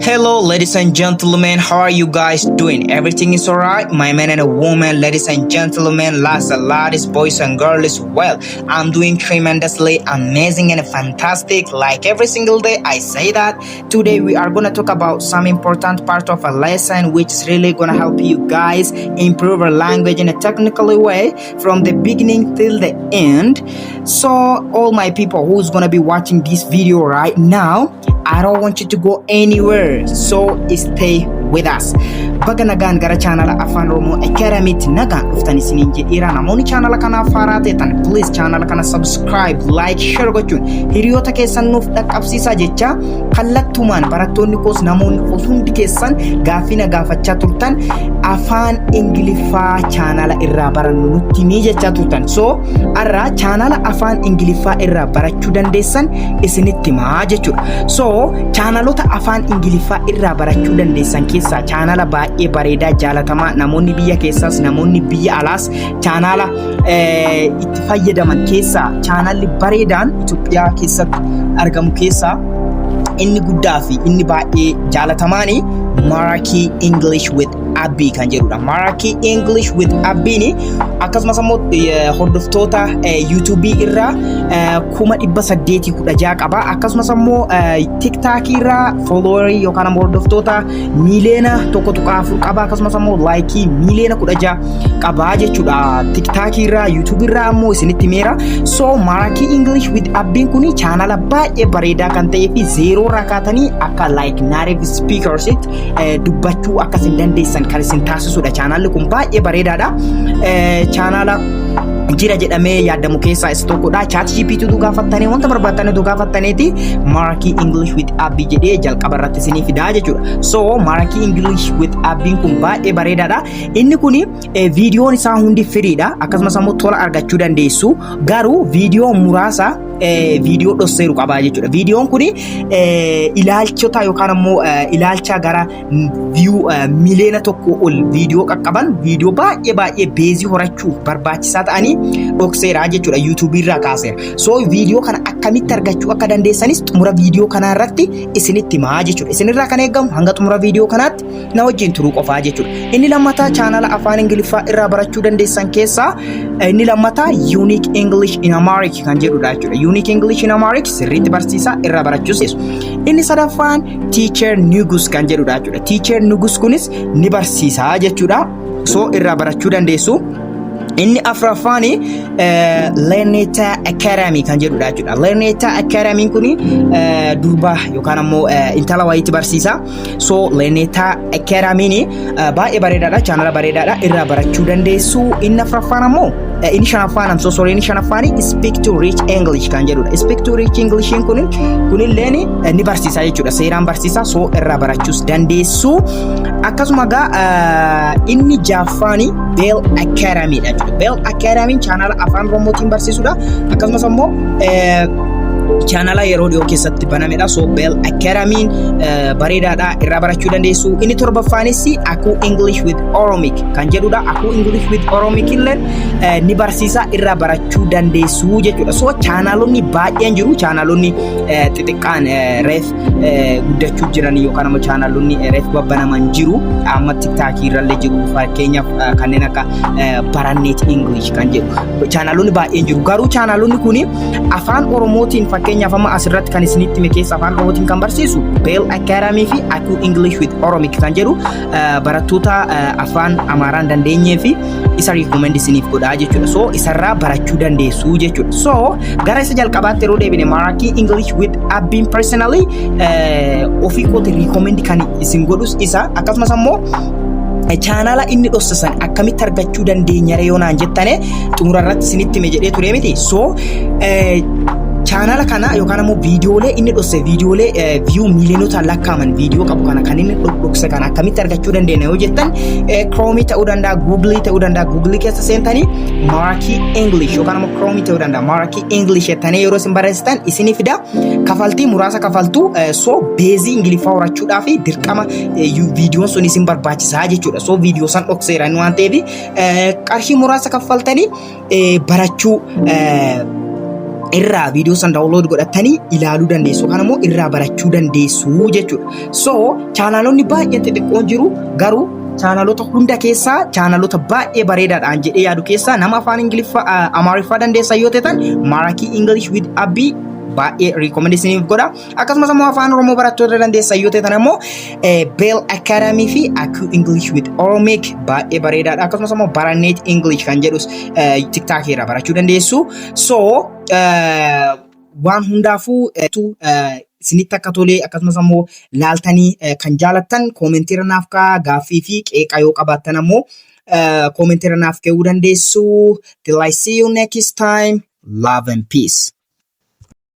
Hello ladies and gentlemen, how are you guys doing? Everything is alright? My men and a woman, ladies and gentlemen, lads and ladies, boys and girls, well, I'm doing tremendously amazing and fantastic like every single day. I say that. Today we are going to talk about some important part of a lesson which is really going to help you guys improve your language in a technical way from the beginning till the end. So all my people who's going to be watching this video right now, I don't want you to go anywhere, so stay with us. Baga nagaan gara channel Afaan Oromoo Academy nagaan dhuftani isiniin jedheera. Namoonni channel kana haaraa ta'an please channel kana subscribe, like, share gochuun hiriyoota keessan nuuf dhaqqabsiisaa jecha kallattumaan barattoonni koos namoonni koos hundi keessan gaaffiina gaafachaa turtan afaan ingiliffaa channel irraa barannu nutti ni jechaa turtan. So arra channel afaan ingiliffaa irraa barachuu dandeessan isinitti himaa jechuudha. So channelota afaan ingiliffaa irraa barachuu dandeessan keessaa channel baay'ee bareedaa jaalatamaa namoonni biyya keessaas namoonni biyya alaas channel itti fayyadaman keessaa channel bareedaan Itoophiyaa keessatti argamu keessaa inni guddaa fi inni baay'ee jaalatamaani Maraki English with Abbi kan jedhudha. Maraki English with Abbi ni akkasumas ammoo hordoftoota YouTube irraa 1816 qaba. Akkasumas ammoo TikTok irraa follower yookaan ammoo hordoftoota miliyoona 1.4 qaba. Akkasumas ammoo like miliyoona 16 qaba jechuudha. TikTok irraa YouTube irraa ammoo isinitti meera. So Maraki English with Abbi kuni channel baay'ee bareedaa kan ta'ee fi zero rakaatanii akka like native speakers dubbachuu akkasin dandeessan kan isin taasisudha. Channel kun baay'ee bareedaadha. Channel jira jedhamee yaadamu keessaa isa tokkodha. ChatGPT tu gaafattanii wanta barbaaddan tu gaafattaniiti Maraki English with Abbi jedhee jalqaba irratti isinii fidaa jechuudha. So Maraki English with Abbi kun baay'ee bareedaadha. Inni kun viidiyoon isaa hundi firiidha. Akkasumas ammoo tola argachuu dandeessu. Garuu viidiyoo muraasa viidiyoo dhosseeru qabaa jechuudha. Viidiyoon kun ilaalchota yookaan ammoo ilaalcha gara view miliyoona tokko ol viidiyoo qaqqaban viidiyoo baay'ee beezii horachuuf barbaachisaa ta'anii dhokseera jechuudha. YouTube irraa kaaseera. So viidiyoo kana akkamitti argachuu akka dandeessanis xumura viidiyoo kanaa irratti isinitti himaa jechuudha. Isinirraa kan eegamu hanga xumura viidiyoo kanaatti na wajjin turuu qofaa jechuudha. Inni lammataa channel afaan ingiliffaa irraa barachuu dandeessan keessaa inni lammataa Unique English in Amharic kan jedhudha jechuudha. Unique English in Amharic sirriitti barsiisaa irraa barachuuseesu. Inni sadaffaan Teacher Nugus kan jedhudha jechuudha. Teacher Nugus kunis ni barsiisaa jechuudha. So irraa barachuu dandeessu. Inni afraffaani Learneta Academy kan jedhudha jechuudha. Learneta Academy kuni durba yookaan ammoo intala wayiitti barsiisa. So Learneta Academy ni baay'ee bareedaadha. Channel bareedaadha. Irraa barachuu dandeessu. Inni afraffaan ammoo inni shanaffaan I'm so sorry inni shanaffaani Speak to Rich English kan jedhudha. Speak to Rich English kunillee ni barsiisa jechuudha. Seeraan barsiisa. So irraa barachuus dandeessu. Akkasuma gaa inni jaffaani Bell Academy dha jechuudha. Bell Academy channel afaan Oromootiin barsiisudha. Akkasumas ammoo channel yeroo dhiyoo keessatti banamedha. So Bell Academy bareedaadha. Irraa barachuu dandeessu. Inni torbaffaanis Aku English with Oromic kan jedhudha. Aku English with Oromic illee ni barsiisa. Irraa barachuu dandeessu jechuudha. So channelonni baay'een jiru. Channelonni xixiqqaan reef guddachuu jiran yookaan ammoo channelonni reef babbanaman jiru. Amma TikTok irrallee jiru. Fakkeenyaaf kanneen akka Barannet English kan jedhu. Channelonni baay'een jiru. Garuu channelonni kuni afaan Oromootiin fakkeenyaaf amma asirratti kan isinitti hime keessa afaan Oromootiin kan barsiisu Bell Academy fi Aku English with Oromic kan jedhu barattoota afaan Amaaraan dandeenyee fi isa recommend isiniif godhaa jechuudha. So isarraa barachuu dandeessu jechuudha. So gara isa jalqabaatti yeroo deebine Maraki English with Abbi personally ofii kooti recommend kan isin godhus isa. Akkasumas ammoo channel inni dhossasan akkamitti argachuu dandeenya yoo naan jettane xumura irratti isinitti hime jedhee ture miti. So channel kana yookaan ammoo viidiyoolee inni dhosse viidiyoolee view miliyoonota lakkaaman viidiyoo qabu kana kan inni dhokse kana akkamitti argachuu dandeenya yoo jettan Chrome ta'uu danda'a, Google ta'uu danda'a. Google keessa seentanii Maraki English yookaan ammoo Chrome ta'uu danda'a. Maraki English jettanii yeroo isin barreessitan isinii fida kafaltii muraasa kafaltu. So beezii ingiliffaa horachuudhaaf dirqama viidiyoon sun isin barbaachisaa jechuudha. So viidiyoo san dhokseera waan ta'eef qarshii muraasa kaffaltanii barachuu irraa viidiyoo san download godhatanii ilaaluu dandeessu kan immoo irraa barachuu dandeessu jechuudha. So chaanaalonni baay'een xixiqqoon jiru garuu chaanaalota hunda keessaa chaanaalota baay'ee bareedaadhaan jedhee yaadu keessaa nama afaan ingiliffaa amaariffaa dandeessan yoo ta'an Marakii English with Abbii baay'ee recommendation godha. Akkasumas immoo afaan Oromoo barattoota dandeessan yoo ta'an immoo Bell Academy fi Aku English with Oromic baay'ee bareedaadha. Akkasumas immoo Baranneet English kan jedhus TikTok irraa barachuu dandeessu. So waan hundaafuu isinitti akka tolee akkasumas immoo laaltanii kan jaalattan koomentii irra naaf kaa'aa gaaffii fi qeeqa yoo qabaattan immoo koomentii irra naaf ka'uu dandeessu. Till I see you next time. Love and peace.